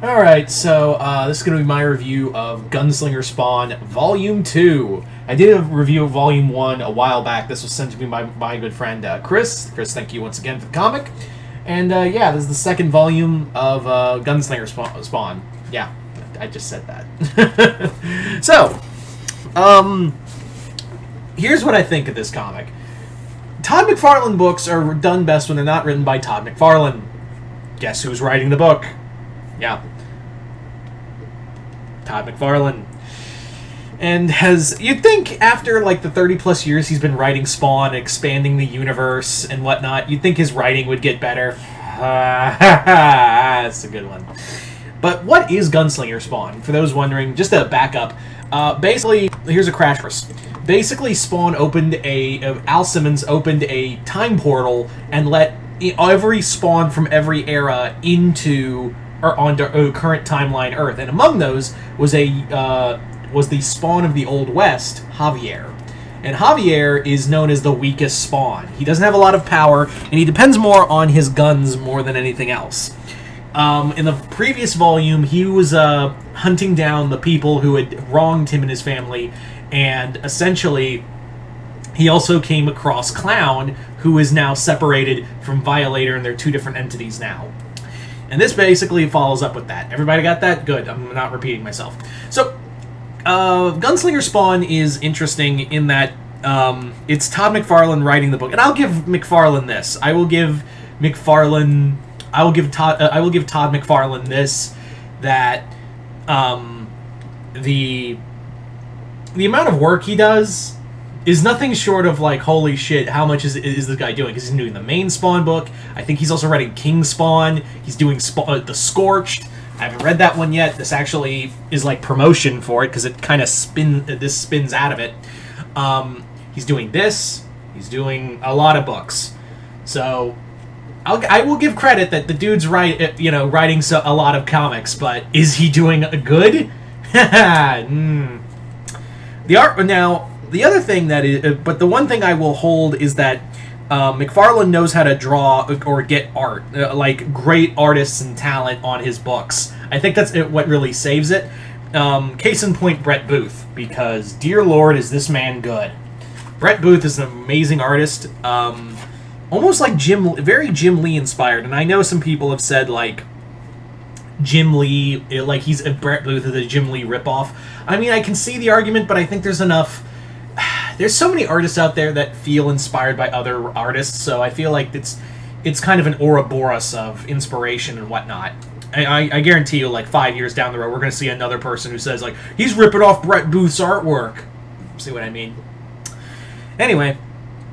Alright, so this is going to be my review of Gunslinger Spawn Volume 2. I did a review of Volume 1 a while back. This was sent to me by my good friend Chris. Chris, thank you once again for the comic. And yeah, this is the second volume of Gunslinger Spawn. Yeah, I just said that. So, here's what I think of this comic. Todd McFarlane books are done best when they're not written by Todd McFarlane. Guess who's writing the book? Yeah. Todd McFarlane. And you'd think after like the 30+ years he's been writing Spawn, expanding the universe and whatnot, you'd think his writing would get better. That's a good one. But what is Gunslinger Spawn? For those wondering, just to back up, basically, here's a crash course. Basically, Spawn opened Al Simmons opened a time portal and let every Spawn from every era into or onto current timeline Earth, and among those was the Spawn of the Old West, Javier. And Javier is known as the weakest Spawn. He doesn't have a lot of power, and he depends more on his guns more than anything else. In the previous volume, he was hunting down the people who had wronged him and his family, and essentially he also came across Clown, who is now separated from Violator, and they're two different entities now. And this basically follows up with that. Everybody got that? Good. I'm not repeating myself. So, Gunslinger Spawn is interesting in that it's Todd McFarlane writing the book, and I'll give McFarlane this. I will give Todd McFarlane this, that the amount of work he does is nothing short of like, holy shit, how much is this guy doing? Because he's doing the main Spawn book. I think he's also writing King Spawn. He's doing The Scorched. I haven't read that one yet. This actually is like promotion for it because it kind of spins out of it. He's doing this. He's doing a lot of books. So I will give credit that the dude's writing a lot of comics, but is he doing good? The art now. The other thing that is, but the one thing I will hold is that McFarlane knows how to draw or get art, like great artists and talent on his books. I think that's what really saves it. Case in point, Brett Booth, because dear Lord, is this man good. Brett Booth is an amazing artist, almost like very Jim Lee inspired, and I know some people have said like Jim Lee, like Brett Booth is a Jim Lee ripoff. I mean, I can see the argument, but I think there's enough. There's so many artists out there that feel inspired by other artists, so I feel like it's kind of an Ouroboros of inspiration and whatnot. I guarantee you, like 5 years down the road, we're going to see another person who says, like, he's ripping off Brett Booth's artwork. See what I mean? Anyway,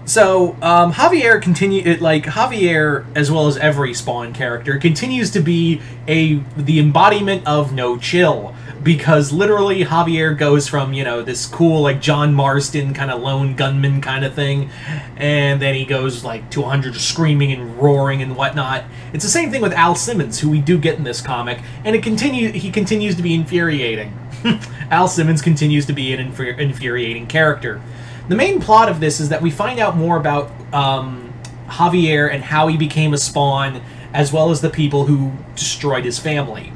so Javier Javier, as well as every Spawn character, continues to be the embodiment of no chill. Because literally Javier goes from, this cool, like, John Marston kind of lone gunman kind of thing, and then he goes, like, to 100 screaming and roaring and whatnot. It's the same thing with Al Simmons, who we do get in this comic, and he continues to be infuriating. Al Simmons continues to be an infuriating character. The main plot of this is that we find out more about Javier and how he became a Spawn, as well as the people who destroyed his family.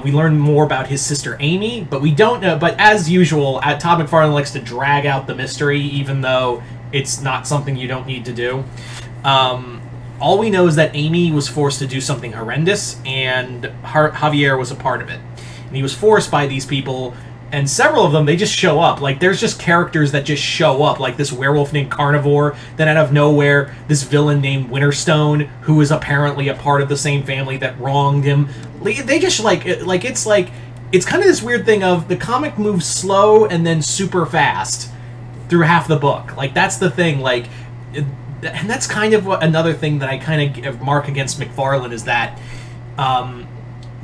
We learn more about his sister Amy, but we don't know. But as usual, Todd McFarlane likes to drag out the mystery, even though it's not something you don't need to do. All we know is that Amy was forced to do something horrendous, and Javier was a part of it. And he was forced by these people, and several of them, they just show up. Like, there's just characters that just show up, like this werewolf named Carnivore, then out of nowhere, this villain named Winterstone, who is apparently a part of the same family that wronged him. They just, it's kind of this weird thing of the comic moves slow and then super fast through half the book. Like, that's the thing, like, and that's kind of another thing that I kind of mark against McFarlane is that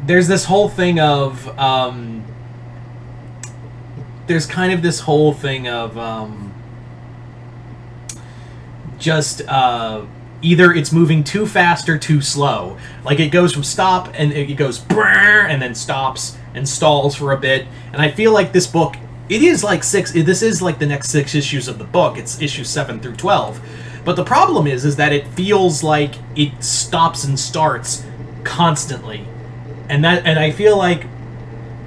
there's this whole thing of, there's kind of this whole thing of either it's moving too fast or too slow. Like, it goes from stop and it goes brrr, and then stops and stalls for a bit. And I feel like this book, it is like this is like the next 6 issues of the book. It's issues 7 through 12. But the problem is that it feels like it stops and starts constantly. and I feel like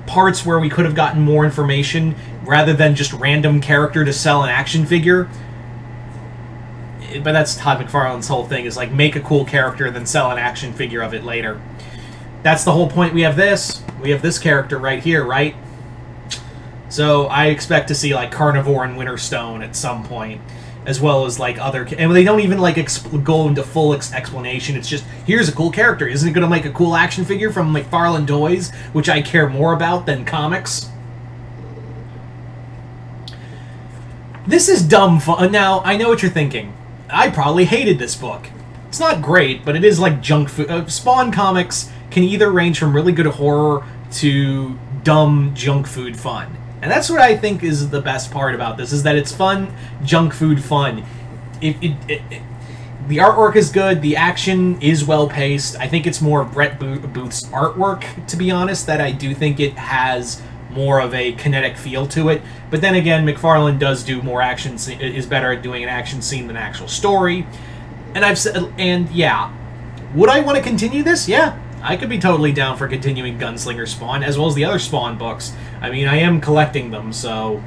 parts where we could have gotten more information rather than just random character to sell an action figure. But that's Todd McFarlane's whole thing, is like make a cool character and then sell an action figure of it later. That's the whole point. We have this character right here, right? So I expect to see like Carnivore and Winterstone at some point, as well as like other, and they don't even like go into full explanation. It's just, here's a cool character. Isn't it going to make a cool action figure from McFarlane Toys, which I care more about than comics? This is dumb fun. Now I know what you're thinking. I probably hated this book. It's not great, but it is like junk food. Spawn comics can either range from really good horror to dumb junk food fun. And that's what I think is the best part about this, is that it's fun, junk food fun. The artwork is good, the action is well-paced. I think it's more Brett Booth's artwork, to be honest, that I do think it has more of a kinetic feel to it. But then again, McFarlane does do more action, is better at doing an action scene than an actual story. And I've said, and yeah, would I want to continue this? Yeah, I could be totally down for continuing Gunslinger Spawn, as well as the other Spawn books. I mean, I am collecting them, so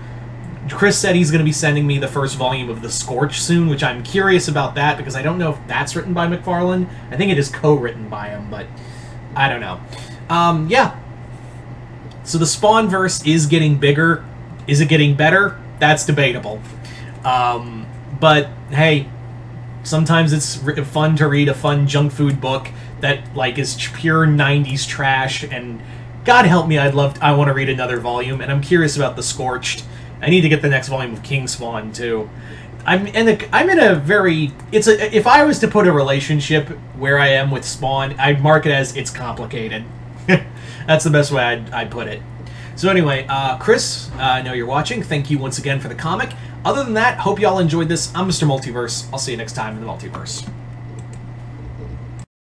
Chris said he's going to be sending me the first volume of The Scorch soon, which I'm curious about that, because I don't know if that's written by McFarlane. I think it is co-written by him, but I don't know. Yeah. So the Spawnverse is getting bigger. Is it getting better? That's debatable. But hey, sometimes it's fun to read a fun junk food book that like is pure 90s trash, and God help me, I want to read another volume, and I'm curious about The Scorched. I need to get the next volume of King Spawn too. I'm in a very, if I was to put a relationship where I am with Spawn, I'd mark it as it's complicated. That's the best way I'd put it. So anyway, Chris, I know you're watching. Thank you once again for the comic. Other than that, hope you all enjoyed this. I'm Mr. Multiverse. I'll see you next time in the Multiverse.